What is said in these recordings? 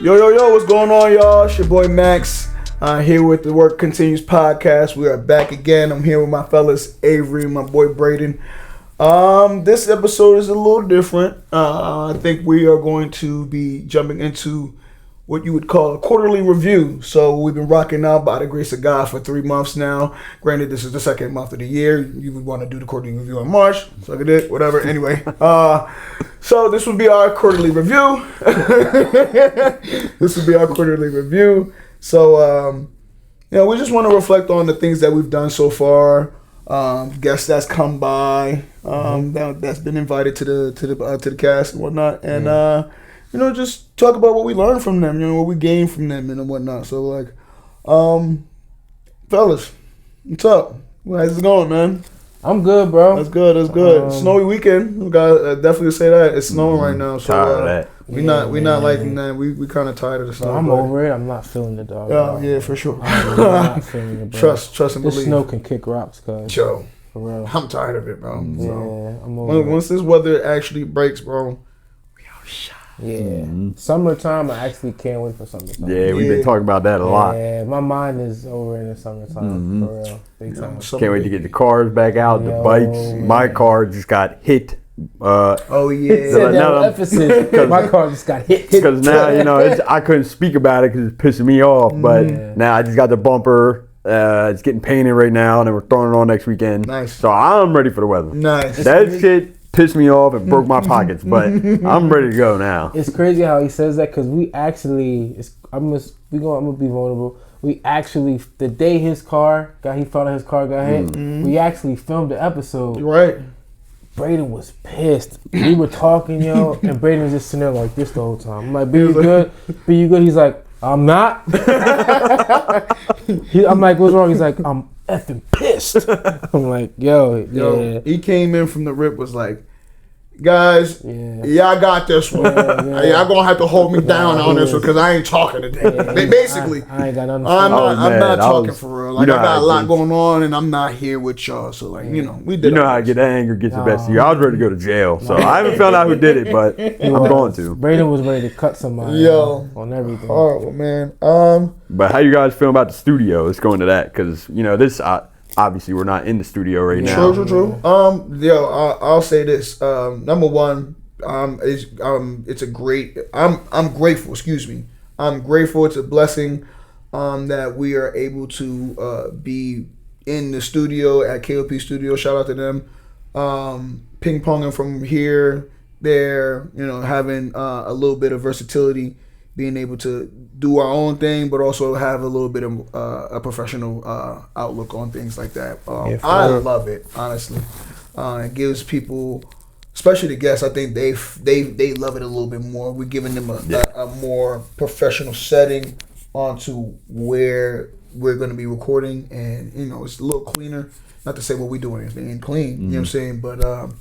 Yo, what's going on, y'all? It's your boy Max here with the Work Continues podcast. We are back again. I'm here with my fellas Avery and my boy Braden. This episode is a little different. I think we are going to be jumping into what you would call a quarterly review. So we've been rocking out by the grace of God for 3 months now. Granted, this is the second month of the year. You would want to do the quarterly review in March. Suck a dick, whatever. Anyway, so this would be our quarterly review. So, we just want to reflect on the things that we've done so far. Guests that's come by, that's been invited to the cast and whatnot, and just talk about what we learned from them, what we gained from them and whatnot. So, fellas, what's up? How's it going, man? I'm good, bro. That's good. Snowy weekend. We gotta definitely say that it's snowing right now. So tired of that. we not liking that. We kind of tired of the snow. I'm over it. I'm not feeling it, dog. Yeah, for sure. I'm not feeling it, bro. Trust and this believe. snow can kick rocks, cuz. Yo, For real. I'm tired of it, bro. Yeah, So, I'm over it. once this weather actually breaks, bro, we outside. Yeah. Summertime, I actually can't wait for summertime. Yeah, we've been talking about that a lot. Yeah, my mind is over in the summertime, for real. Big time. Can't wait to get the cars back out, the bikes. My car just got hit. Oh yeah. Said that with emphasis. My car just got hit. Because now, I couldn't speak about it because it's pissing me off. But now I just got the bumper. It's getting painted right now, and then we're throwing it on next weekend. Nice. So I'm ready for the weather. Nice. That shit pissed me off and broke my pockets, but I'm ready to go now. It's crazy how he says that because we actually, I'm gonna be vulnerable. We actually, the day he found out his car got hit, we actually filmed the episode. Right. Braden was pissed. We were talking, and Braden was just sitting there like this the whole time. I'm like, "Be you good? Be you good?" He's like, "I'm not." I'm like, "What's wrong?" He's like, "I'm effing pissed." I'm like, yo, yeah. He came in from the rip, was like, guys, y'all got this one. Y'all gonna have to hold me down on this one because I ain't talking today. Basically, I ain't got nothing. I'm not talking for real. Like, I got a lot going on and I'm not here with y'all. So we did. You know how to get anger gets the best of you. I was ready to go to jail, so I haven't found out who did it, but I'm going to. Braden was ready to cut somebody on everything. Horrible, man. But how you guys feel about the studio? Let's go into that because this. Obviously, we're not in the studio right now. True. I'll say this. Number one, it's a great. I'm grateful. Excuse me. I'm grateful. It's a blessing that we are able to be in the studio at KOP Studio. Shout out to them. Ping ponging from here, there. Having a little bit of versatility. Being able to do our own thing, but also have a little bit of a professional outlook on things like that. I love it, honestly. It gives people, especially the guests, I think they love it a little bit more. We're giving them a more professional setting onto where we're going to be recording, and it's a little cleaner. Not to say what we're doing is ain't clean, you know what I'm saying, but.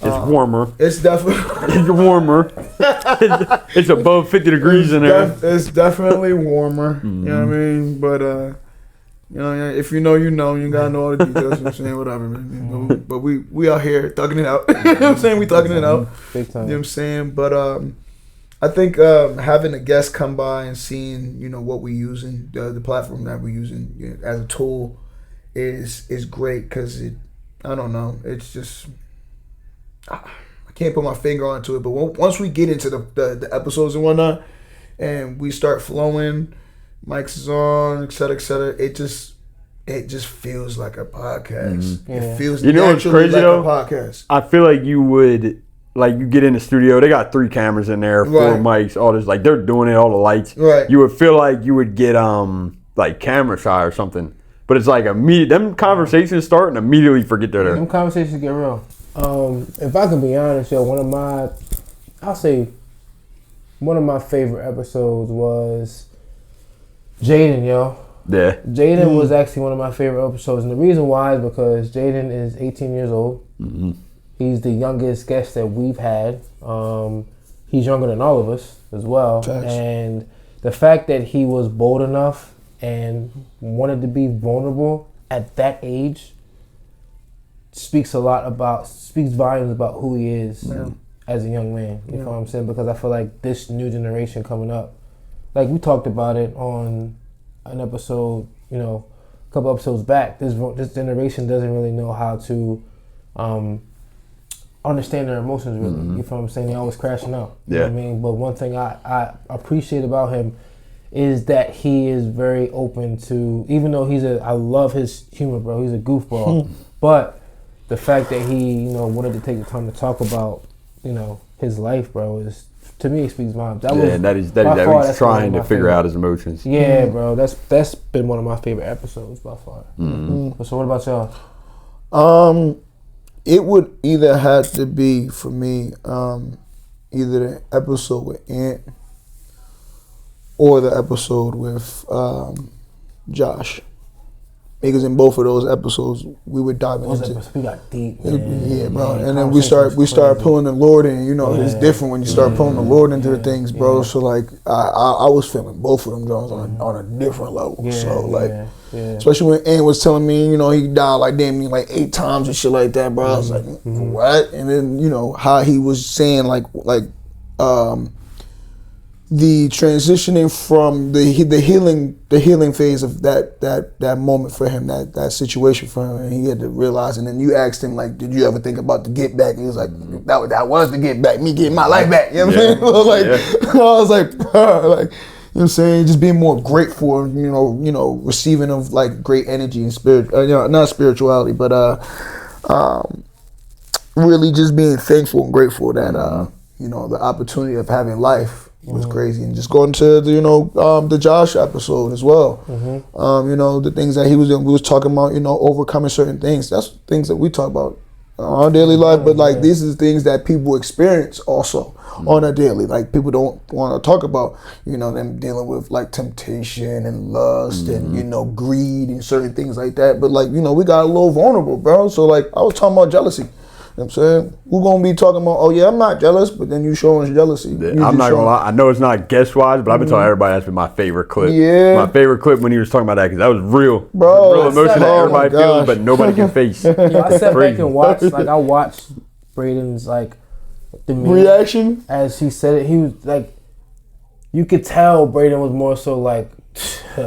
It's warmer. It's definitely it's warmer. It's above 50 degrees in there. It's definitely warmer. You know what I mean? But if you know, you gotta know all the details. You know what I'm saying? Whatever, man. But we out here thugging it out. You know what I'm saying? We thugging it out. Big time. You know what I'm saying? But I think having a guest come by and seeing what we're using, the platform that we're using as a tool is great because I don't know. It's just. I can't put my finger onto it, but once we get into the episodes and whatnot, and we start flowing, mics is on, et cetera, it just feels like a podcast. It feels what's crazy like though? A podcast. I feel like you would you get in the studio, they got 3 cameras in there, 4 mics, all this, they're doing it, all the lights. Right. You would feel like you would get camera shy or something, but it's like them conversations start and immediately forget they're there. Them conversations get real. If I can be honest, one of my favorite episodes was Jaden, Yeah. Jaden was actually one of my favorite episodes, and the reason why is because Jaden is 18 years old. Mm-hmm. He's the youngest guest that we've had. He's younger than all of us as well. Thanks. And the fact that he was bold enough and wanted to be vulnerable at that age speaks volumes about who he is as a young man. You know what I'm saying? Because I feel like this new generation coming up, like we talked about it on an episode, a couple episodes back. This generation doesn't really know how to understand their emotions really. You feel what I'm saying? They're always crashing out. You know what I mean? But one thing I appreciate about him is that he is very open to, even though I love his humor, bro. He's a goofball. But the fact that he, wanted to take the time to talk about, his life, bro, is, to me, it speaks volumes. That is he's trying to figure out his emotions. Yeah, bro. That's been one of my favorite episodes by far. So what about y'all? It would either have to be, for me, either the episode with Ant or the episode with Josh. Because in both of those episodes, we were diving into. We got deep. Yeah, bro. And then we start pulling the Lord in. It's different when you start pulling the Lord into the things, bro. So like, I was feeling both of them Jones on a different level. Especially when Ant was telling me, he died like damn near like 8 times and shit like that, bro. I was like, what? And then how he was saying like the transitioning from the healing phase of that moment for him, that situation for him, and he had to realize. And then you asked him like, did you ever think about the get back? And he was like, that was the get back, me getting my life back. You know what I'm saying? I was like, bro, like, you know what I'm saying, just being more grateful, receiving of like great energy and spirit, not spirituality, but really just being thankful and grateful that the opportunity of having life was crazy. And just going to the Josh episode as well. The things that we was talking about, overcoming certain things. That's things that we talk about in our daily life, but like these are things that people experience also on a daily. Like people don't want to talk about, them dealing with like temptation and lust and greed and certain things like that. But like, we got a little vulnerable, bro. So like I was talking about jealousy. You know what I'm saying? We're going to be talking about, oh yeah, I'm not jealous, but then you showing jealousy. I'm not going to lie. I know it's not guest-wise, but I've been telling everybody that's been my favorite clip. Yeah. My favorite clip when he was talking about that, because that was real. Bro. Real emotion that everybody feels, but nobody can face. I sat back and watched, I watched Braden's, demeanor. Reaction? As he said it, he was, you could tell Braden was more so, like he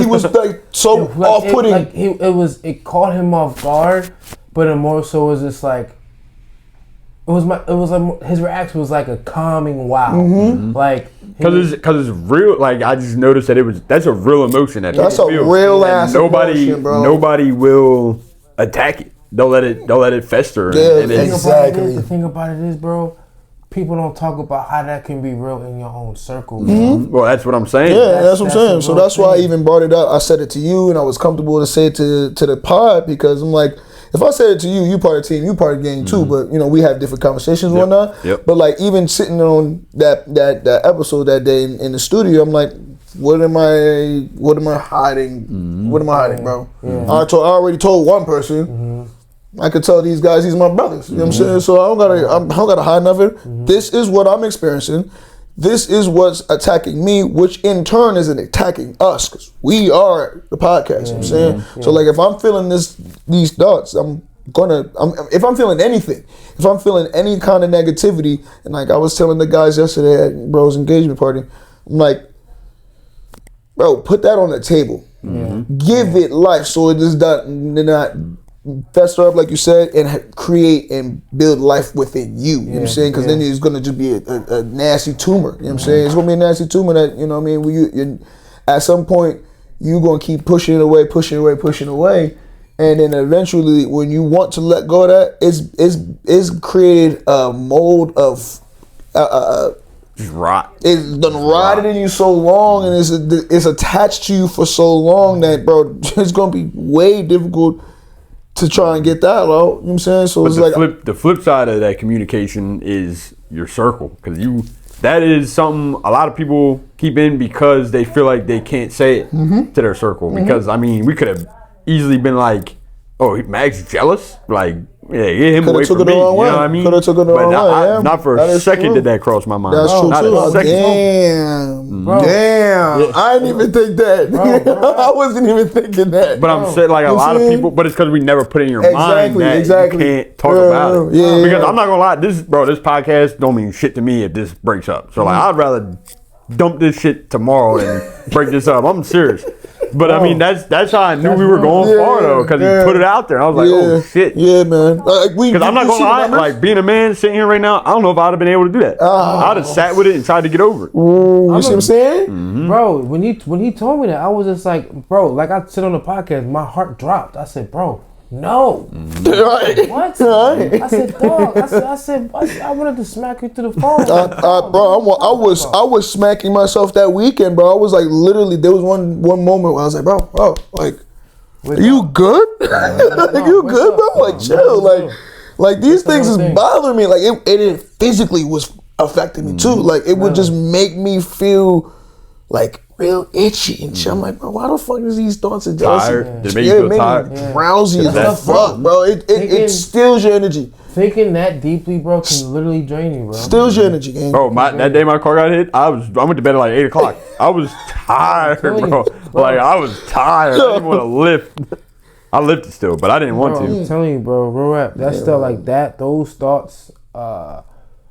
was, so off-putting. It caught him off guard. But it more so was just like, his reaction was like a calming wow. Like, because it's real. Like I just noticed that that's a real emotion that that's a feel. Real ass emotion, bro. Nobody will attack it. They'll let it fester. Yeah, exactly. The thing about it is, bro, people don't talk about how that can be real in your own circle. Well, that's what I'm saying. Yeah, that's what I'm saying. So that's why I even brought it up. I said it to you, and I was comfortable to say it to the pod, because I'm like, if I said it to you, you part of the team, you part of the game too. But we have different conversations and whatnot. But like even sitting on that episode that day in the studio, I'm like, what am I hiding? What am I hiding, bro? I already told one person. I could tell these guys, these are my brothers. You know what I'm saying? So I don't gotta hide nothing. This is what I'm experiencing. This is what's attacking me, which in turn is attacking us, because we are the podcast. You know what I'm saying? So like if I'm feeling these thoughts, if I'm feeling anything, if I'm feeling any kind of negativity, and like I was telling the guys yesterday at bro's engagement party, I'm like, bro, put that on the table. Give it life, so it does not fester up, like you said, and create and build life within you. You know what I'm saying? Because then it's going to just be a nasty tumor. You know what I'm saying? It's going to be a nasty tumor that, you know what I mean? At some point, you're going to keep pushing it away. And then eventually, when you want to let go of that, it's created a mold of just rot. It's done rotted in you so long, and it's attached to you for so long that, bro, it's going to be way difficult to try and get that out. You know what I'm saying? So it's the flip side of that communication is your circle, because that is something a lot of people keep in because they feel like they can't say it to their circle. Because I mean, we could have easily been like, "Oh, Mag's jealous," like. Yeah, get him away from me. You know what I mean? Could have took it the wrong way. Not for a second did that cross my mind. That's true too. Damn. Yeah. I didn't even think that. I wasn't even thinking that. But I'm saying, like, a lot of people, but it's because we never put in your mind that you can't talk about it. Yeah. Because I'm not gonna lie, this podcast don't mean shit to me if this breaks up. So like, I'd rather dump this shit tomorrow and break this up. I'm serious. But I mean, that's how I knew we were going far though, because he put it out there. I was like, oh shit. Yeah, man. Because I'm not gonna lie, like being a man sitting here right now, I don't know if I'd have been able to do that. I'd have sat with it and tried to get over it. You see what I'm saying? Mm-hmm. Bro, when he told me that, I was just like, bro, like I said on the podcast, my heart dropped. I said, bro, no. Right. What? Right. I said, dog. I said, what? I wanted to smack you to the phone. Bro, I was smacking myself that weekend, bro. I was like, literally, there was one moment where I was like, bro, like, are you good? Like, you good, bro? Like, chill. Like these things is bothering me. Like, it physically was affecting me too. Like, it would just make me feel like real itchy and shit. I'm like, bro, why the fuck is these thoughts of jealousy? Tired? It made you feel tired? Drowsy as fuck, bro. It steals your energy. Thinking that deeply, bro, can literally drain you, bro. Steals your energy, gang. Bro, that day my car got hit, I went to bed at like 8 o'clock. I was tired, bro. Like, I was tired. I didn't want to lift. I lifted still, but I didn't want to. I'm telling you, bro, real rap. That stuff like that, those thoughts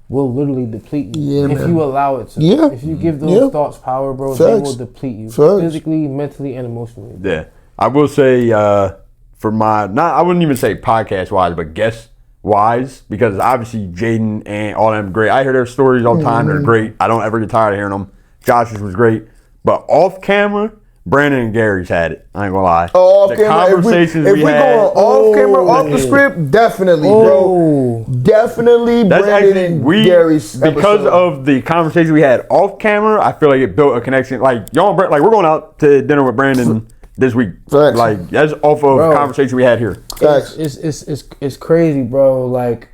will literally deplete you if you allow it to. Yeah. If you give those thoughts power, bro, they will deplete you physically, mentally, and emotionally. Yeah. I will say for I wouldn't even say podcast wise, but guest wise, because obviously Jaden and all them great. I hear their stories all the time. They're great. I don't ever get tired of hearing them. Josh's was great. But off camera, Brandon and Gary's had it. I ain't gonna lie. Off the camera, conversations if we we had. Going off camera, off the script, definitely, bro. Definitely That's Brandon actually, and Gary's because episode. of the conversation we had off camera, I feel like it built a connection. Like y'all and like we're going out to dinner with Brandon this week. Facts. Like that's off of conversation we had here. Facts. It's crazy, bro. Like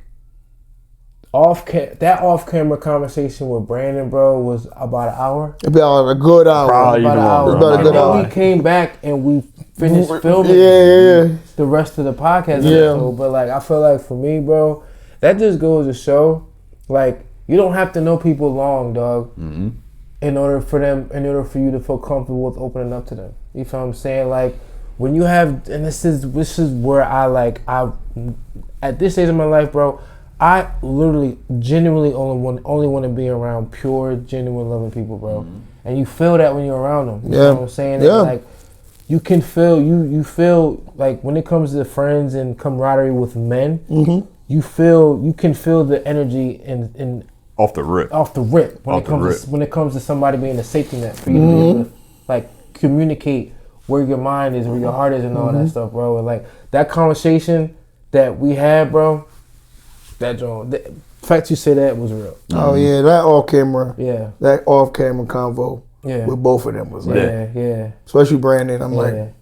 that off camera conversation with Brandon, bro, was about an hour. About a good hour. Probably about an hour. About a good hour. And then we came back and we finished filming the rest of the podcast episode. But like, I feel like for me, bro, that just goes to show, like, you don't have to know people long, dog, in order for you to feel comfortable with opening up to them. You feel what I'm saying? Like, when you have, and this is where I at this stage of my life, bro, I literally, genuinely only want to be around pure, genuine, loving people, bro. And you feel that when you're around them. You know what I'm saying? Yeah. And like, you can feel, you feel, like, when it comes to friends and camaraderie with men, you can feel the energy in off the rip. When it comes to somebody being a safety net for you to be able to, like, communicate where your mind is, where your heart is, and all that stuff, bro. And like, that conversation that we had, bro, the fact you say that was real. Oh yeah, that off camera. Yeah. That off camera convo. Yeah. With both of them was like. Yeah. Especially Brandon. I'm like.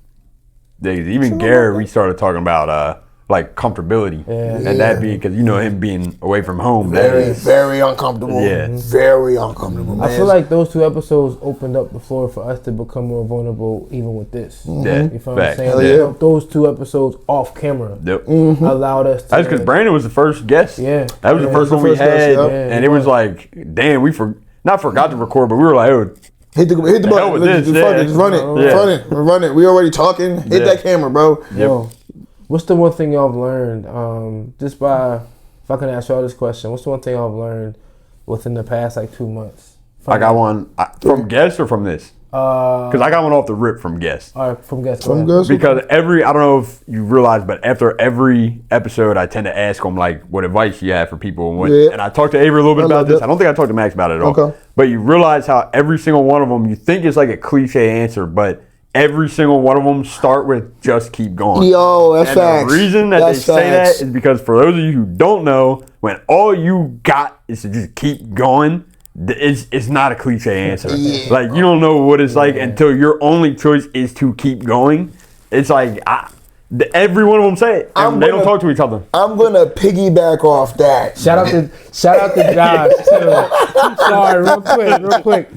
Even Gary, we started talking about like comfortability, and that being because him being away from home. Very uncomfortable. Yeah. Very uncomfortable. Man. I feel like those two episodes opened up the floor for us to become more vulnerable, even with this. Yeah. You feel what I'm saying? Those two episodes off camera allowed us to. That's because Brandon was the first guest. Yeah. That was the first one we had, and it was like, damn, we not forgot to record, but we were like, oh. Hit the button. Just run it. We already talking. Hit that camera, bro. Yo, what's the one thing y'all have learned? If I can ask y'all this question, what's the one thing y'all have learned within the past like 2 months? I got one from guests or from this? Because I got one off the rip from guests. All right, from guests. Because I don't know if you realize, but after every episode, I tend to ask them like what advice you have for people. And I talked to Avery a little bit about this. I don't think I talked to Max about it at all. Okay. But you realize how every single one of them, you think it's like a cliche answer, but every single one of them start with just keep going. Yo, that's facts. The reason that they say that is because for those of you who don't know, when all you got is to just keep going, it's not a cliche answer. Like, you don't know what it's like until your only choice is to keep going. It's like every one of them say it. They don't talk to each other. I'm gonna piggyback off that. Shout out to Josh too. Sorry, real quick.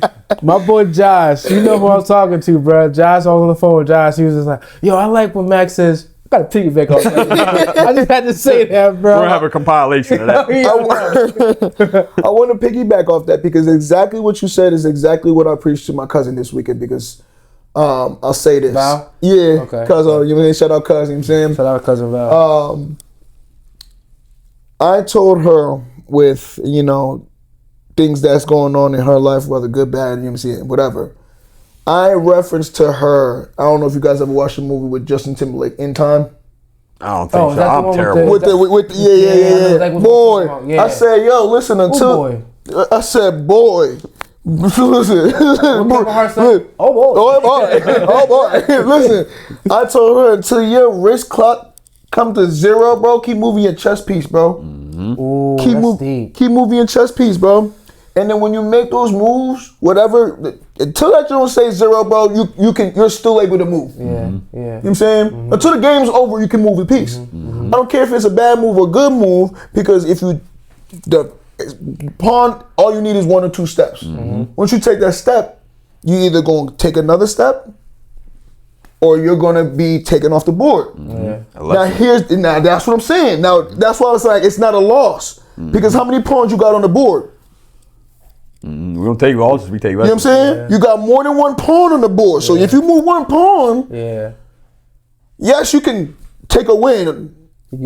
My boy Josh, you know who I'm talking to, bro. Josh, I was on the phone with Josh. He was just like, yo, I like when Max says, gotta piggyback off that. I just had to say that, bro. We're gonna have a compilation of that. I want to piggyback off that because exactly what you said is exactly what I preached to my cousin this weekend because I'll say this. Val? Yeah. Okay. Cousin, you know, shout out cousin, you know what I'm saying? Shout out cousin Val. I told her with, things that's going on in her life, whether good, bad, you know what I'm saying, whatever. I referenced to her. I don't know if you guys ever watched the movie with Justin Timberlake, In Time. I don't think so. I'm terrible. Yeah. Boy, I said, yo, listen until. I said, boy. Listen. Oh boy. Listen. I told her until your wrist clock come to 0, bro, keep moving your chest piece, bro. Ooh, keep moving your chest piece, bro. And then when you make those moves, whatever, until that you don't say 0, bro, you're still able to move. Yeah, yeah. You know what I'm saying? Until the game's over, you can move in peace. I don't care if it's a bad move or good move, because if the pawn, all you need is 1 or 2 steps. Once you take that step, you either going to take another step or you're going to be taken off the board. Now that's what I'm saying. Now that's why I was like, it's not a loss, because how many pawns you got on the board? We don't take losses, we take lessons. You know what I'm saying? Yeah. You got more than 1 pawn on the board. So if you move 1 pawn, yes, you can take a win,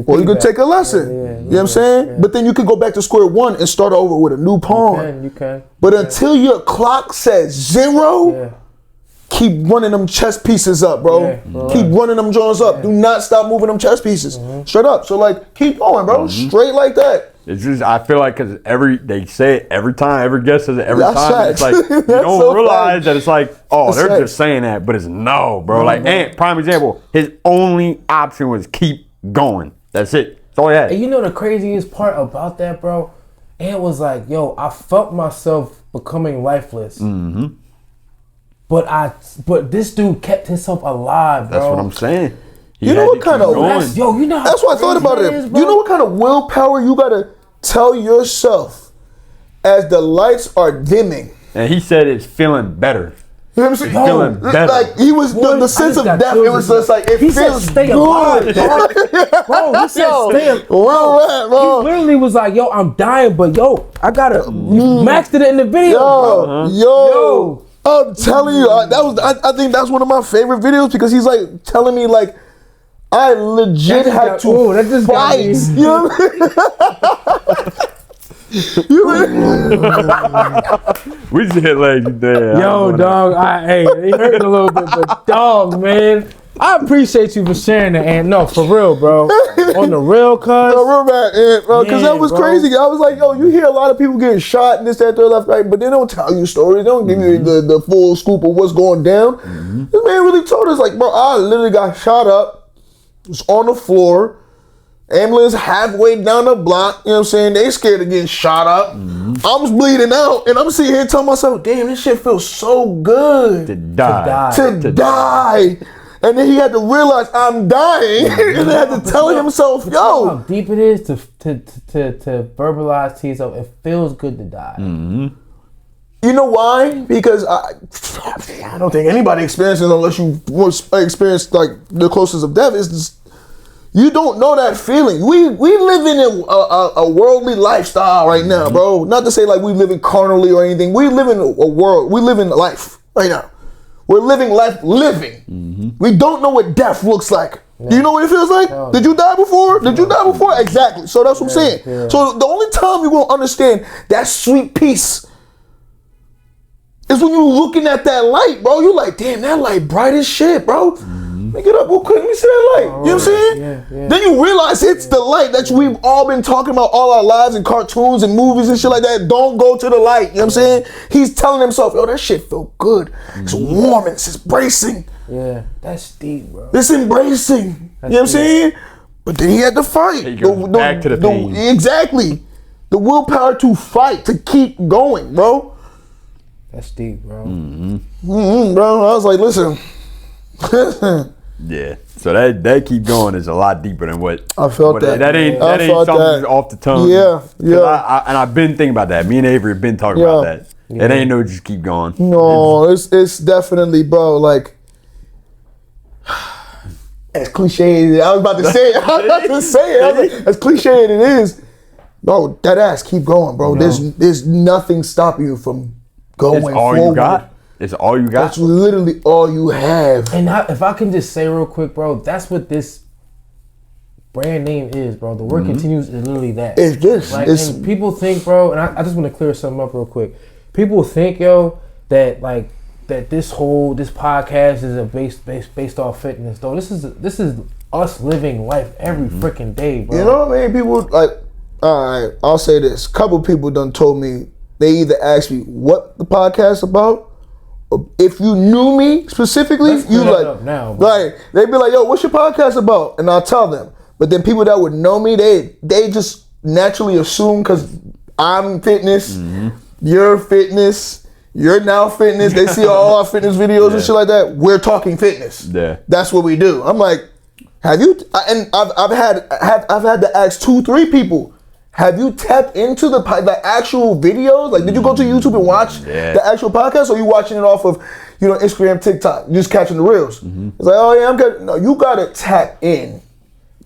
or you can take a lesson. You know what I'm saying? Yeah. But then you can go back to square 1 and start over with a new pawn. You can. But until your clock says 0, keep running them chess pieces up, bro. Keep running them jaws up. Do not stop moving them chess pieces. Straight up. So like, keep going, bro. Straight like that. It's just, I feel like, because they say it every time, every guest says it every time. It's like, you don't so realize that it's like, they're just saying that, but it's no, bro. Like, Ant, prime example, his only option was keep going. That's it. That's all he had. And you know the craziest part about that, bro? Ant was like, yo, I felt myself becoming lifeless. But this dude kept himself alive, bro. That's what I'm saying. You know what kind of that's why I thought about it. You know what kind of willpower you gotta tell yourself as the lights are dimming. And he said it's feeling better. You know what I'm saying? Feeling better. Like he was the sense of death. It was just like it he feels said, stay good. alive, bro. He said stay alive. Bro. He literally was like, yo, I'm dying, but yo, I gotta maxed it in the video. Yo. I'm telling you, I think that's one of my favorite videos, because he's like telling me like, I legit had to fight. You know what I mean? We just hit legs there. Yo, dog, it hurt a little bit, but dog, man, I appreciate you for sharing that, and no, for real, bro. On the real, cuz. No, real bad, bro, because that was crazy. I was like, yo, you hear a lot of people getting shot and this, that, third, left, right, but they don't tell you stories. They don't give you the full scoop of what's going down. This man really told us, like, bro, I literally got shot up. Was on the floor, ambulance halfway down the block, you know what I'm saying? They scared of getting shot up. I was bleeding out, and I'm sitting here telling myself, damn, this shit feels so good. To die. And then he had to realize I'm dying, and then had to tell himself, yo. How deep it is to verbalize to yourself, it feels good to die. You know why? Because I don't think anybody experiences, unless you experience like the closest of death, is this, you don't know that feeling. We live in a worldly lifestyle right now, bro. Not to say like we live in carnally or anything. We live in a world. We live in life right now. We're living life living. We don't know what death looks like. Do you know what it feels like? Did you die before? Exactly. So that's what I'm saying. So the only time you're gonna understand that sweet peace is when you're looking at that light, bro. You're like, damn, that light bright as shit, bro. Let me get up real quick. Let me see that light. You know what I'm saying? Then you realize it's the light that we've all been talking about all our lives in cartoons and movies and shit like that. Don't go to the light. You know what I'm saying? He's telling himself, yo, that shit feel good. It's warm and it's embracing. Yeah, that's deep, bro. It's embracing. You know what I'm saying? But then he had to fight. He goes back to the pain. Exactly. The willpower to fight, to keep going, bro. That's deep, bro. Bro, I was like, listen. Yeah. So that keep going is a lot deeper than what I felt that. That ain't something off the tongue. Yeah. And I've been thinking about that. Me and Avery have been talking about that. It ain't no just keep going. No, it's definitely, bro, like, as cliche as I was about to say it. As cliche as it is, bro, that ass keep going, bro. There's nothing stopping you from going forward. It's all you got. It's all you got. That's literally all you have. And if I can just say real quick, bro, that's what this brand name is, bro. The word continues is literally that. It's this. Like, and people think, bro, and I just want to clear something up real quick. People think, yo, that like that this podcast is based off fitness. Though this is us living life every freaking day, bro. You know what I mean? People like, all right, I'll say this. A couple people done told me, they either asked me what the podcast about, or if you knew me specifically, you like, now, like they'd be like, yo, what's your podcast about? And I'll tell them. But then people that would know me, they just naturally assume, because I'm fitness, you're fitness, you're now fitness. They see all our fitness videos and shit like that. We're talking fitness. Yeah, that's what we do. I'm like, have you? And I've had to ask 2-3 people. Have you tapped into the actual videos? Like, did you go to YouTube and watch the actual podcast, or are you watching it off of, Instagram, TikTok, just catching the reels? It's like, oh yeah, I'm good. No, you gotta tap in.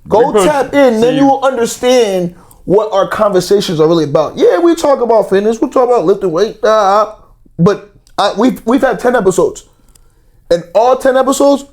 Go tap in, then you will understand what our conversations are really about. Yeah, we talk about fitness, we talk about lifting weight, but we've had 10 episodes, and all 10 episodes,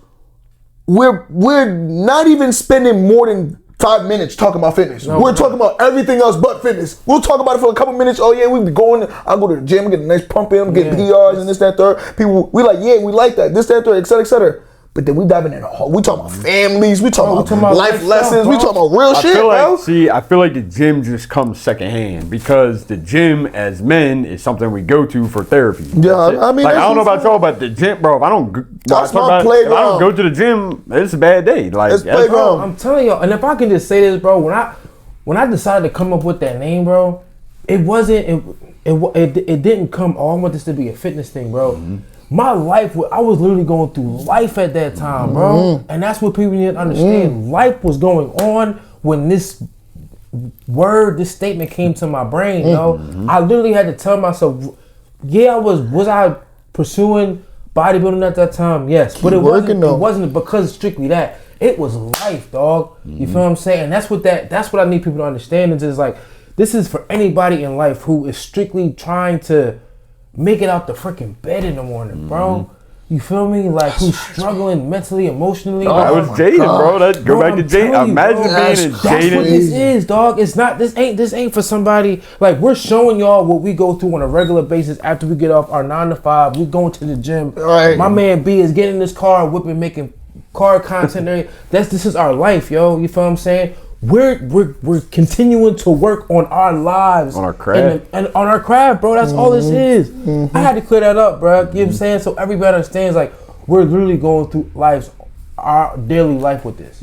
we're not even spending more than 5 minutes talking about fitness. We're talking about everything else but fitness. We'll talk about it for a couple minutes. Oh yeah, we be going. I'll go to the gym, get a nice pump in, get PRs and this, that, third. People, we like, yeah, we like that. This, that, third, et cetera, et cetera. But then we diving in a whole. We talking about families. We talking about life lessons. We talking about real shit, bro. I feel like the gym just comes secondhand, because the gym as men is something we go to for therapy. Yeah, I mean, like, I don't know about y'all, but the gym, bro. If I don't go to the gym, it's a bad day. Like, bro, I'm telling y'all, and if I can just say this, bro, when I decided to come up with that name, bro, it wasn't. It didn't come. Oh, I want this to be a fitness thing, bro. My life, I was literally going through life at that time, bro. And that's what people need to understand. Life was going on when this statement came to my brain, yo. I literally had to tell myself, yeah, was I pursuing bodybuilding at that time? Yes. But it wasn't because strictly that. It was life, dog. You feel what I'm saying? And that's what I need people to understand, is just like, this is for anybody in life who is strictly trying to make it out the freaking bed in the morning, bro. You feel me? Like, who's struggling mentally, emotionally. I was Jaden, bro. Go back to Jaden. Imagine being a Jaden. That's what this is, dog. It's not. This ain't for somebody. Like, we're showing y'all what we go through on a regular basis after we get off our 9 to 5. We going to the gym. Right. My man B is getting in this car, whipping, making car content. This is our life, yo. You feel what I'm saying? We're continuing to work on our lives, on our craft, and on our craft, bro. That's all this is. I had to clear that up, bro. You know what I'm saying? So everybody understands, like, we're literally going through our daily life with this.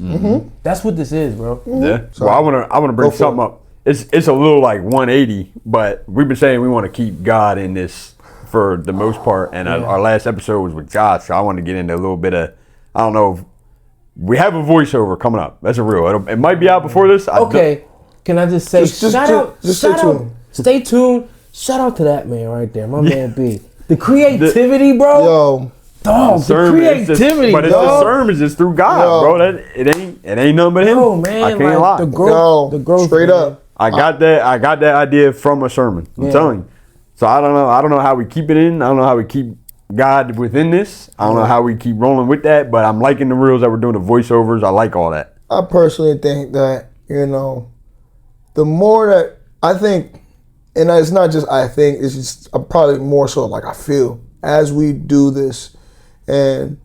That's what this is, bro. Yeah. So I wanna bring something up. It's a little like 180, but we've been saying we want to keep God in this for the most part, and our last episode was with Josh. So I want to get into a little bit of, I don't know. We have a voiceover coming up. That's a real. It might be out before this. Can I just say, shout out. Stay tuned. Shout out to that man right there, my man B. The creativity, bro. Yo, dog. The creativity, but the sermon is just through God, bro. It ain't nothing but Him. Oh man, I can't lie. The growth, straight up. I got that idea from a sermon. I'm telling you. So I don't know how we keep it in. I don't know how we keep God within this. I don't know how we keep rolling with that, but I'm liking the reels that we're doing, the voiceovers. I like all that. I personally think that, the more that I think, and it's not just I think, it's just probably more so like I feel, as we do this and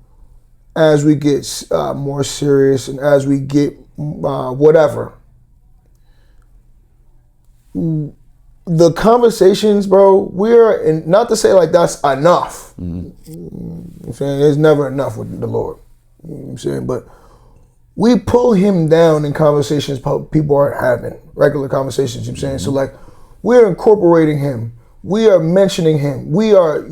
as we get more serious and as we get whatever, the conversations, bro, and not to say like that's enough. I'm saying there's never enough with the Lord. You know what I'm saying? But we pull Him down in conversations people aren't having, regular conversations, you know what I'm saying? So like, we're incorporating Him. We are mentioning Him. We are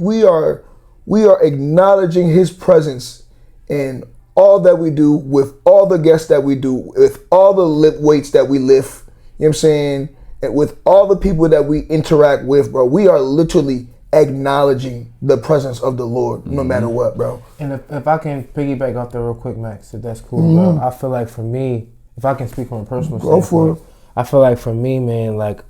acknowledging His presence in all that we do, with all the guests that we do, with all the weights that we lift, you know what I'm saying? And with all the people that we interact with, bro, we are literally acknowledging the presence of the Lord, no matter what, bro. And if I can piggyback off there real quick, Max, if that's cool, bro. I feel like for me, if I can speak from a personal standpoint, I feel like for me, man, like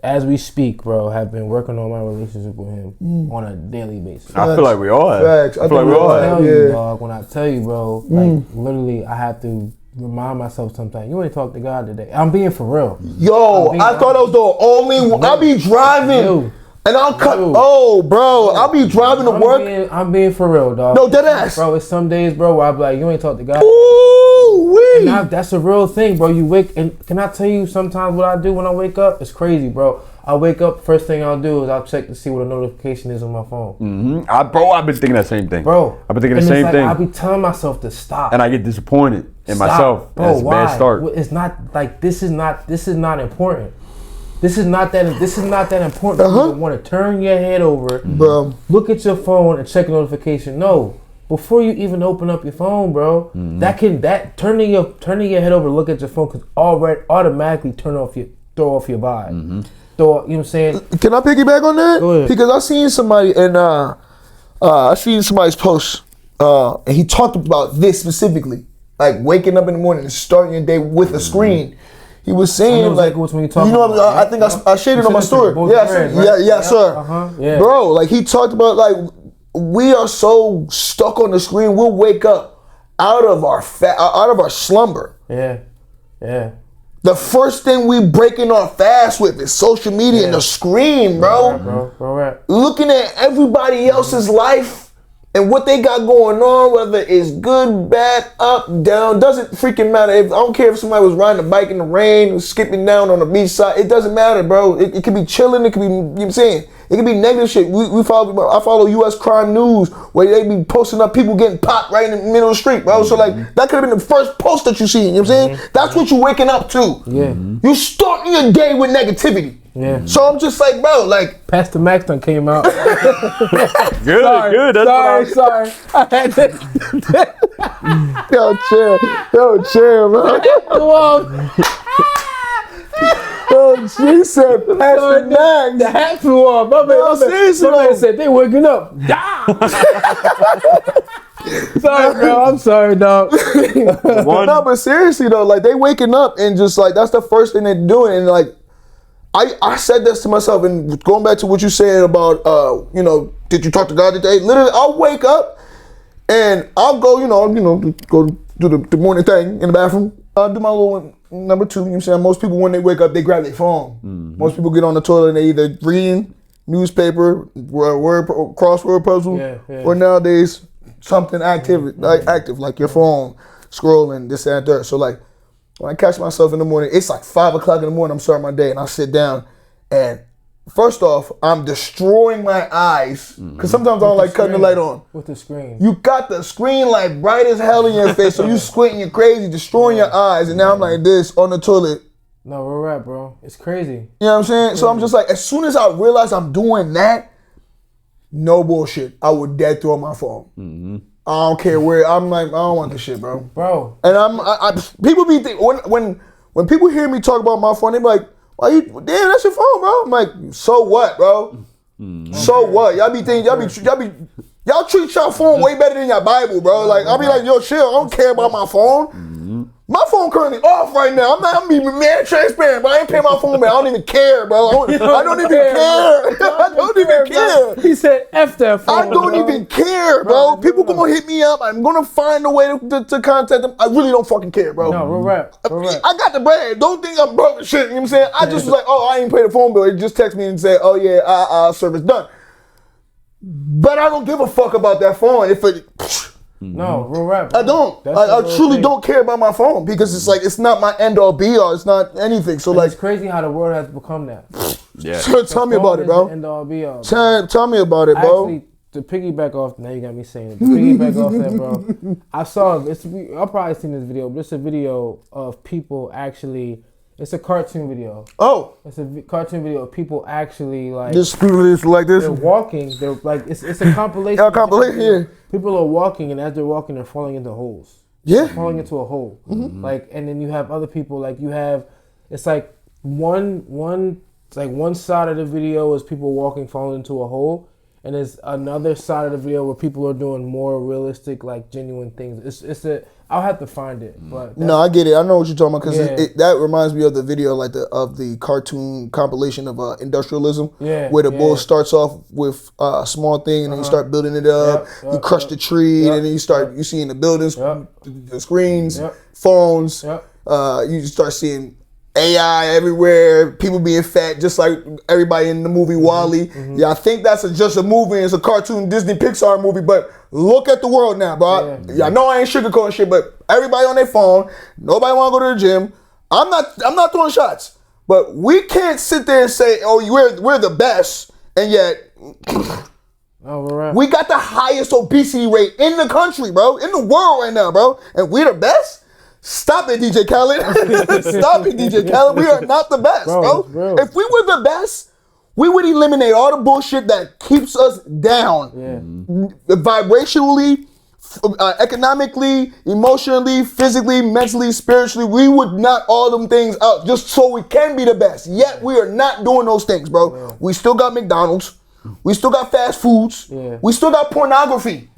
as we speak, bro, have been working on my relationship with Him on a daily basis. I feel like we all have. Facts. I feel like we all have. You, dog, when I tell you, bro, like literally, I have to remind myself sometimes, you ain't talked to God today. I'm being for real. Yo, I thought I was the only one. I be driving. And I'll cut. Oh, bro, I'll be driving to work. I'm being for real, dog. No, dead ass. Bro, it's some days, bro, where I be like, you ain't talked to God. Ooh, wee. That's a real thing, bro. You wake, and can I tell you sometimes what I do when I wake up? It's crazy, bro. I wake up, first thing I'll do is I'll check to see what a notification is on my phone. Mm-hmm. Bro, I've been thinking that same thing. Bro, I've been thinking the same thing. I'll be telling myself to stop. And I get disappointed in myself. Bro, that's why? a bad start. It's not like this is not important. This is not that important. You want to turn your head over, bro. Look at your phone and check a notification. No, before you even open up your phone, bro, turning your head over to look at your phone could automatically throw off your vibe. You know what I'm saying? Can I piggyback on that? Go ahead. Because I seen somebody and I seen somebody's post and he talked about this specifically, like waking up in the morning and starting your day with a screen. He was saying like, when you talk I think I shared it on my story. Yeah, sir. Yeah. Bro, like he talked about like we are so stuck on the screen. We'll wake up out of our slumber. Yeah. The first thing we breaking our fast with is social media and the screen, bro. Right. Looking at everybody else's life and what they got going on, whether it's good, bad, up, down, doesn't freaking matter. I don't care if somebody was riding a bike in the rain, skipping down on the beach side. It doesn't matter, bro. It could be chilling. It could be, you know what I'm saying? It could be negative shit. I follow U.S. crime news where they be posting up people getting popped right in the middle of the street, bro. So like that could have been the first post that you see. You know what I'm saying? That's what you're waking up to. Yeah. You starting your day with negativity. Yeah. So I'm just like, bro, like Pastor Max done came out. Good. Sorry. I had to. Yo, chill, bro. Oh, she said Pastor Max. The hat flew off. My man said they waking up. Sorry, bro. I'm sorry, dog. No, but seriously though, like they waking up and just like that's the first thing they're doing, and like I said this to myself, and going back to what you said about did you talk to God today? Literally, I'll wake up and I'll go, go do the morning thing in the bathroom. I'll do my little number 2. You know what I'm saying? Most people when they wake up they grab their phone. Most people get on the toilet and they either reading newspaper, crossword puzzle, or nowadays something active like your phone, scrolling, this, that, and that. So like when I catch myself in the morning, it's like 5 o'clock in the morning, I'm starting my day and I sit down and first off, I'm destroying my eyes because sometimes I don't like cutting the light on. With the screen. You got the screen like bright as hell in your face, so you squinting, you're crazy, destroying your eyes, and now I'm like this on the toilet. No, we're right, bro. It's crazy. You know what I'm saying? So I'm just like, as soon as I realize I'm doing that, no bullshit, I would dead throw my phone. I don't care where. I'm like, I don't want this shit, bro. And people be when people hear me talk about my phone, they be like, why you? Damn, that's your phone, bro. I'm like, so what, bro? So what? Y'all treat y'all phone way better than your Bible, bro. Like I'll be like, yo, chill. I don't care about my phone. My phone currently off right now. I'm being mad transparent, but I ain't paying my phone back. I don't even care, bro. I don't even care. I don't even care. He said, F that phone. I don't even care, bro. People gonna hit me up. I'm gonna find a way to contact them. I really don't fucking care, bro. No, we're right. I got the bread. Don't think I'm broke and shit. You know what I'm saying? I just was like, oh, I ain't pay the phone bill. It just text me and say, oh yeah, service done. But I don't give a fuck about that phone. No, real rap. I don't. I truly don't care about my phone because it's like it's not my end all be all. It's not anything. So like, it's crazy how the world has become that. Yeah. Tell me about it, bro. End all be all. Tell me about it, bro. Actually, to piggyback off, now you got me saying it. To piggyback off that, bro. I've probably seen this video, but it's a video of people actually. It's a cartoon video. Oh. It's a cartoon video of people actually like. Just like this. They're walking. They're like it's a compilation. Yeah, compilation. Yeah. People are walking, and as they're walking, they're falling into holes. Yeah. They're falling into a hole. Mm-hmm. Like, and then you have other people. Like you have, it's like one side of the video is people walking, falling into a hole, and there's another side of the video where people are doing more realistic, like genuine things. I'll have to find it, but no, I get it. I know what you're talking about because Yeah. that reminds me of the video like of the cartoon compilation of industrialism, Yeah, where the yeah. bull starts off with a small thing and then you start building it up. You crush the tree and then you see in the buildings, the screens, phones. You start seeing AI everywhere, people being fat, just like everybody in the movie WALL-E. Yeah, I think that's just a movie. It's a cartoon Disney Pixar movie, but look at the world now, bro. Yeah, I know I ain't sugarcoating shit, but everybody on their phone. Nobody want to go to the gym. I'm not throwing shots, but we can't sit there and say, "Oh, we're the best," and yet we got the highest obesity rate in the country, bro, in the world right now, bro, and we're the best. Stop it, DJ Khaled. Stop it, DJ Khaled. We are not the best, bro. If we were the best, we would eliminate all the bullshit that keeps us down. Vibrationally, economically, emotionally, physically, mentally, spiritually. We would knock all them things out just so we can be the best. Yet we are not doing those things, bro. We still got McDonald's. We still got fast foods. We still got pornography.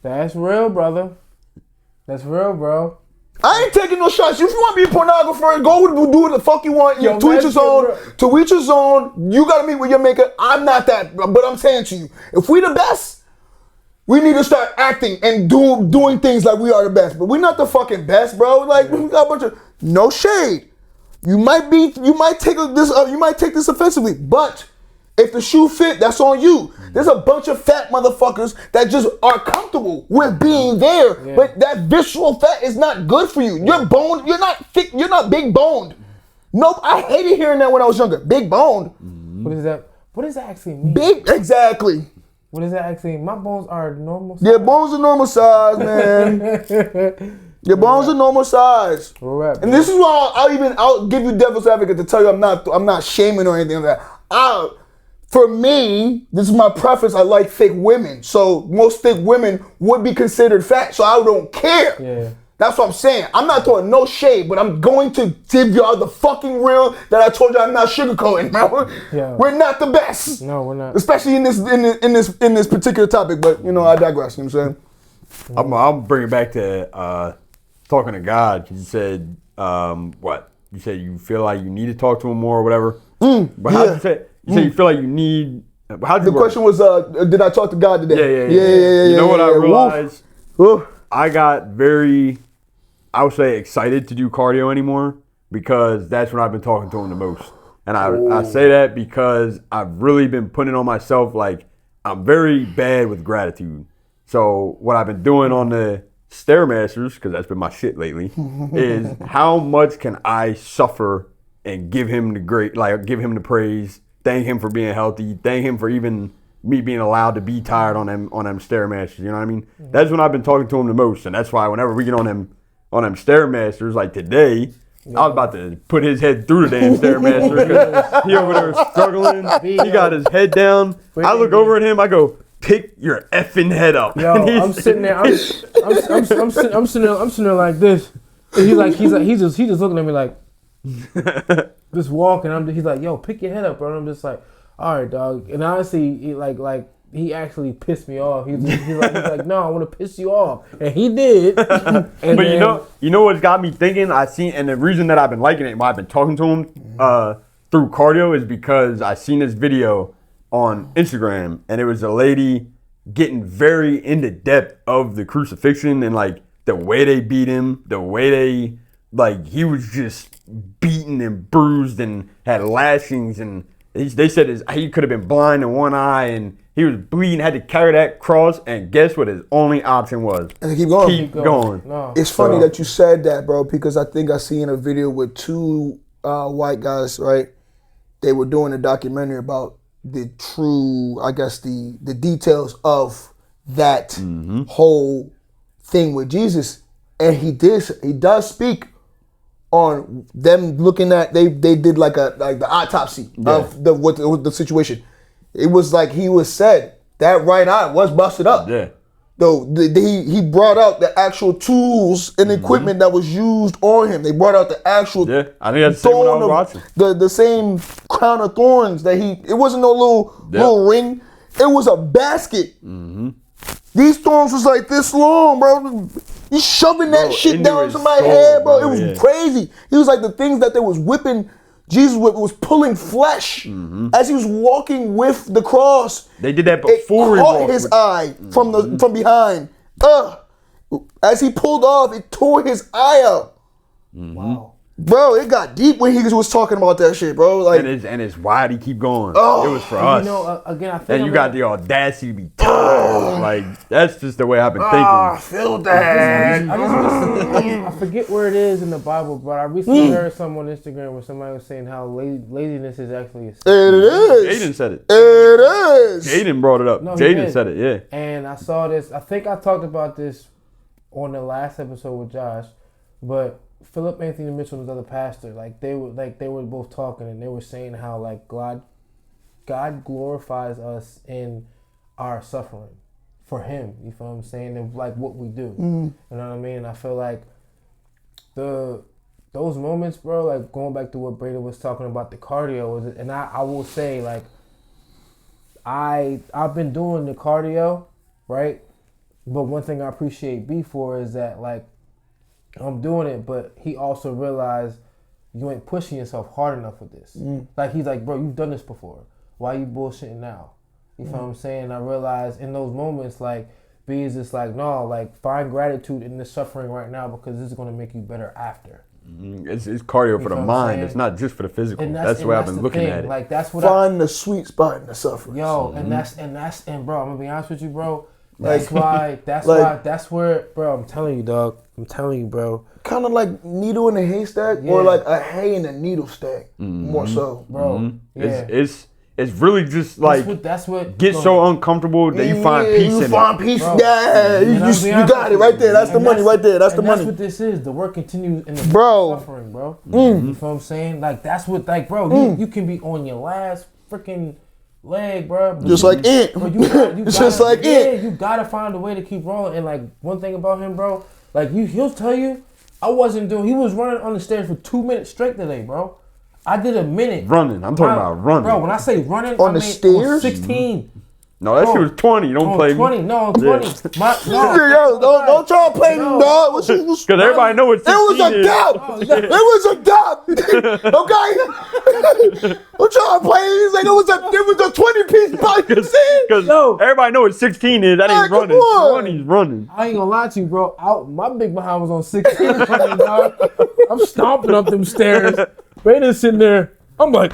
That's real, brother. That's real, bro. I ain't taking no shots. If you want to be a pornographer, go do what the fuck you want. Yo, to each his own. To each his own. You gotta meet with your maker. I'm not that, but I'm saying to you, if we the best, we need to start acting and doing things like we are the best. But we're not the fucking best, bro. Like we got a bunch of no shade. You might take this offensively, but if the shoe fit, that's on you. There's a bunch of fat motherfuckers that just are comfortable with being there, but that visceral fat is not good for you. You're boned. You're not thick. You're not big boned. Nope. I hated hearing that when I was younger. Big boned. What is that? What does that actually mean? Big. Exactly. What does that actually mean? My bones are normal size. Your bones are normal size, man. Your bones are normal size. And this is why I'll give you devil's advocate to tell you I'm not shaming or anything like that. For me, this is my preference. I like thick women. So most thick women would be considered fat. So I don't care. That's what I'm saying. I'm not throwing no shade, but I'm going to give y'all the fucking real that I told you I'm not sugarcoating, man. We're not the best. No, we're not. Especially in this particular topic. But I digress. You know what I'm saying? I'll bring it back to talking to God. You said what? You said you feel like you need to talk to him more or whatever. But how did you say? You say you feel like you need. The question was, did I talk to God today? Yeah. You know what I realized? I got very, I would say, excited to do cardio anymore because that's when I've been talking to him the most. And I say that because I've really been putting it on myself. Like, I'm very bad with gratitude. So what I've been doing on the Stairmasters, because that's been my shit lately, is how much can I suffer and give him give him the praise. Thank him for being healthy. Thank him for even me being allowed to be tired on them Stairmasters. You know what I mean? That's when I've been talking to him the most, and that's why whenever we get on them Stairmasters, like today, I was about to put his head through the damn Stairmaster because he over there struggling. He got his head down. I look over at him. I go, "Pick your effing head up." Yo, I'm sitting there. I'm sitting there like this. And he's just looking at me like. Just walking, he's like, "Yo, pick your head up, bro." And I'm just like, "All right, dog." And honestly, he actually pissed me off. He's like, "No, I want to piss you off," and he did. But you know what's got me thinking? And the reason that I've been liking it, why I've been talking to him through cardio, is because I seen this video on Instagram, and it was a lady getting very into depth of the crucifixion and like the way they beat him, the way they. Like, he was just beaten and bruised and had lashings, and they said he could have been blind in one eye, and he was bleeding, had to carry that cross, and guess what his only option was? And keep going. Keep going. No. It's funny that you said that, bro, because I think I seen a video with two white guys, right? They were doing a documentary about the true, I guess, the details of that whole thing with Jesus. And he does speak on them looking at they did like the autopsy of the situation. It was like he was said that right eye was busted up. Yeah. Though he brought out the actual tools and equipment that was used on him. They brought out the actual I think that's the same one I was watching. The same crown of thorns that it wasn't no little ring. It was a basket. These thorns was like this long, bro. He's shoving that shit down into my head, bro. It was crazy. He was like the things that they was whipping. Jesus was pulling flesh as he was walking with the cross. They did that before he caught his eye from behind. As he pulled off, it tore his eye out. Wow. Bro, it got deep when he was talking about that shit, bro. Like, and it's why'd he keep going? It was for us. Again, I think and you got the audacity to be tired. Like, that's just the way I've been thinking. I feel that. I forget where it is in the Bible, but I recently heard someone on Instagram where somebody was saying how laziness is actually a sin. It is. Jaden said it. It is. Jaden brought it up. No, Jaden said it, yeah. And I saw this. I think I talked about this on the last episode with Josh, but Philip Anthony Mitchell and his other pastor, they were both talking, and they were saying how like God glorifies us in our suffering for Him. You feel what I'm saying? And like what we do. You know what I mean? And I feel like those moments, bro. Like going back to what Braden was talking about, the cardio, and I will say like I've been doing the cardio, right? But one thing I appreciate B for is that like I'm doing it, but he also realized you ain't pushing yourself hard enough with this. Like he's like, bro, you've done this before. Why you bullshitting now? You feel what I'm saying? I realized in those moments, like B is just like, no, like find gratitude in the suffering right now because this is gonna make you better after. It's cardio for the mind. It's not just for the physical. That's the way I've been looking at it. Like that's what find the sweet spot in the suffering. Yo, and bro, I'm gonna be honest with you, bro. That's where, bro, I'm telling you, dog. I'm telling you, bro. Kind of like needle in a haystack or like a hay in a needle stack. More so. Bro. Yeah. It's really just like that's what get so uncomfortable that you find peace in it. You find peace. Bro. Yeah, you got it right there. That's the money right there. That's the money. That's what this is. The work continues in the suffering, bro. You know what I'm saying? Like that's what, like, bro, you can be on your last freaking leg, bro. Just like it. You gotta find a way to keep rolling. And like one thing about him, bro, like he'll tell you, he was running on the stairs for 2 minutes straight today, bro. I did a minute. Running. I'm talking about running. Bro, when I say running, on the stairs? 16. No, that shit was 20. Don't play 20. me. No, on 20. Don't try to play me, dog. Because everybody knows what 16 is. It was a dub. It was a dub. Okay? Don't try to play me. He's like, it was a 20-piece bike. Because everybody knows what 16 is. That ain't running. 20's running. I ain't gonna lie to you, bro. My big behind was on 16 running, dog. I'm stomping up them stairs. Brayden's sitting there. I'm like,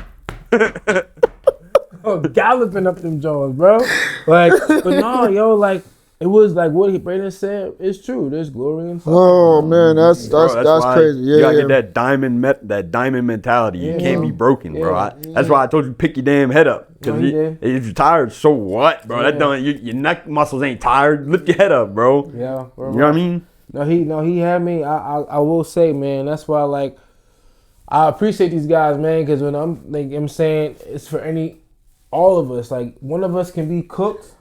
galloping up them jaws, bro. Like, but no, yo, like it was like what Brayden said. It's true. There's glory in suffering. Oh man, that's crazy. Yeah, you gotta get that diamond mentality. You can't be broken, bro. That's why I told you pick your damn head up. Because if you're tired, so what, bro? That don't your neck muscles ain't tired. Lift your head up, bro. Yeah, bro. You know what I mean? He had me. I will say, man. That's why, like, I appreciate these guys, man. Because when I'm saying it's for all of us. Like one of us can be cooked,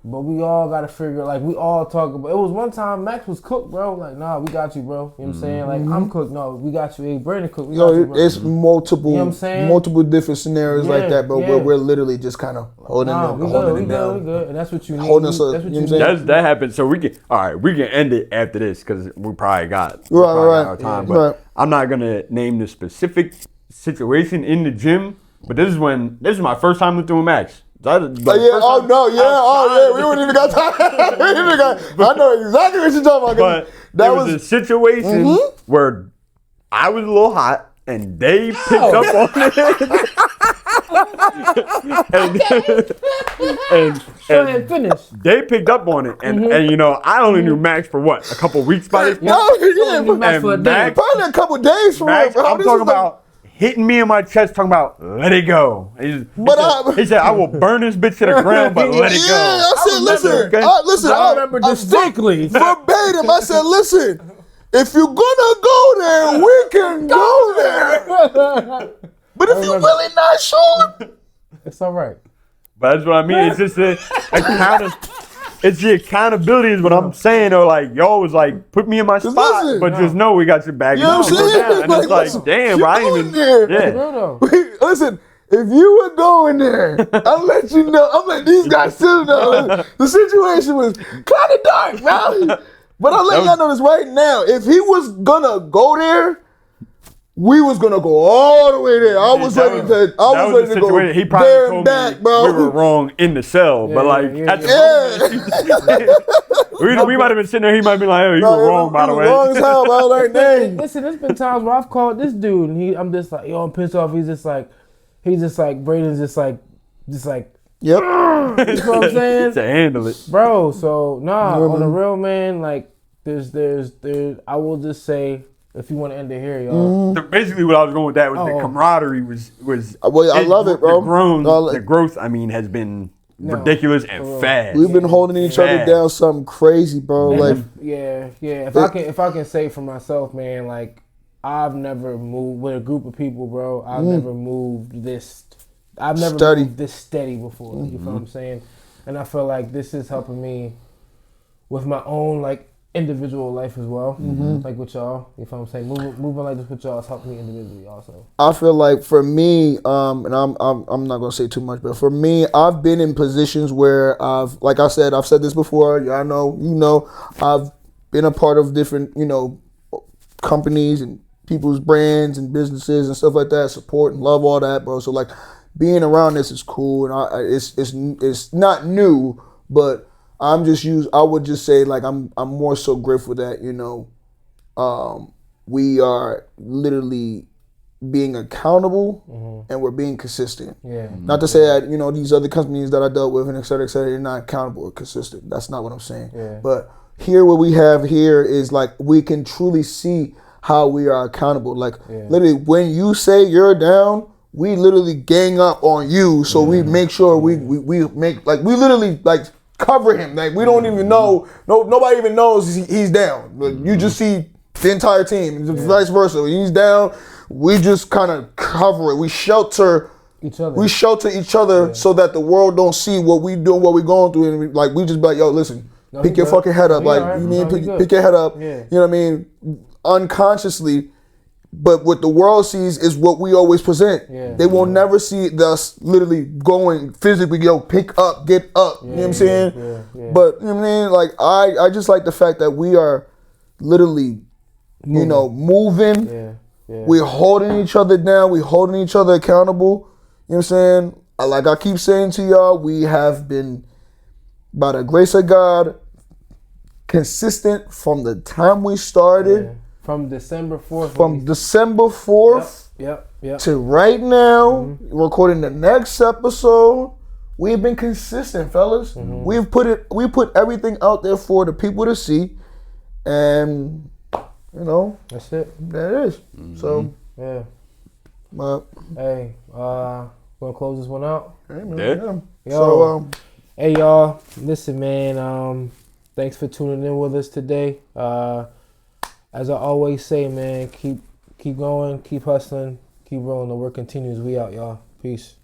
but we all gotta figure. Like we all talk about. It was one time Max was cooked, bro. Like, nah, we got you, bro. You know what I'm saying? Like I'm cooked. No, we got you. Hey, Brandon cooked. We got you, bro. It's multiple, you know what I'm saying? multiple different scenarios like that, but we're literally just kind of holding them down. We good. And that's what you need. That's what you need. That happened. So we can end it after this because we probably got our time. But I'm not gonna name the specific situation in the gym. But this is my first time lifting with Max. We wouldn't even got time. I know exactly what you're talking about. But that was a situation where I was a little hot and they picked up on it. and finish. They picked up on it, and you know I only knew Max for what, a couple weeks by this point. Probably a couple days for Max. I'm talking about hitting me in my chest, talking about let it go. He said I will burn this bitch to the ground, but let it go. I said, listen. I remember distinctly, verbatim. I said, listen. If you're gonna go there, we can go there. But if you're really not sure, it's all right. But that's what I mean. It's just it's the accountability is what I'm saying. Or like y'all was like, put me in my spot, but just know we got your back. You know what I'm saying? And it's like, damn, bro, I ain't even. Listen, if you were going there, I'll let you know. I'm letting these guys still know. The situation was kind of dark, man. But I'm letting y'all know this right now. If he was gonna go there, we was gonna go all the way there. I was ready to go he probably there told and back, me bro. we were wrong in the cell, but like at the moment, we might have been sitting there. He might be like, "Oh, you were wrong, by the way." Wrong as hell, bro. Like, dang. Listen, there's been times where I've called this dude, and I'm just like, yo, I'm pissed off. He's just like, Braden's just like. Yep. You know what I'm saying? To handle it, bro. So on the real, man, like there's I will just say, if you want to end it here, y'all. Basically, what I was going with that was the camaraderie was. Well, I love it, bro. The growth, I mean, has been ridiculous and fast. We've been holding each other down something crazy, bro. And like, if I can say for myself, man, like I've never moved with a group of people, bro. I've never moved this. I've never moved this steady before. You feel what I'm saying? And I feel like this is helping me with my own like individual life as well. Like with y'all, you feel what I'm saying? Moving like this with y'all has helped me individually also. I feel like for me, and I'm not gonna say too much, but for me, I've been in positions where I've said this before. Y'all know, I've been a part of different, companies and people's brands and businesses and stuff like that. Support and love all that, bro. So like, being around this is cool, and it's not new, but I would just say like I'm more so grateful that we are literally being accountable and we're being consistent. Yeah. Not to say that these other companies that I dealt with and et cetera, they're not accountable or consistent. That's not what I'm saying. Yeah. But here, what we have here is like we can truly see how we are accountable. Like literally, when you say you're down, we literally gang up on you, so we make sure we make like we literally like cover him. Like we don't even know, nobody even knows he's down. Like, you just see the entire team, vice versa. When he's down, we just kind of cover it. We shelter each other. So that the world don't see what we do, what we going through, and we just be like, yo, listen, pick your fucking head up. Pick your head up. Yeah. You know what I mean? Unconsciously. But what the world sees is what we always present. Yeah, they will never see us literally going physically, pick up, get up. You know what I'm saying? Yeah. But you know what I mean? Like I just like the fact that we are literally, moving. Yeah. We're holding each other down. We're holding each other accountable. You know what I'm saying? Like I keep saying to y'all, we have been, by the grace of God, consistent from the time we started. Yeah. From December 4th. From December 4th yep. to right now, recording the next episode, we've been consistent, fellas. We put everything out there for the people to see, and that's it. That is. So yeah. But hey, gonna close this one out. Hey, man, yeah. So hey y'all, listen, man. Thanks for tuning in with us today. As I always say, man, keep going, keep hustling, keep rolling. The work continues. We out, y'all. Peace.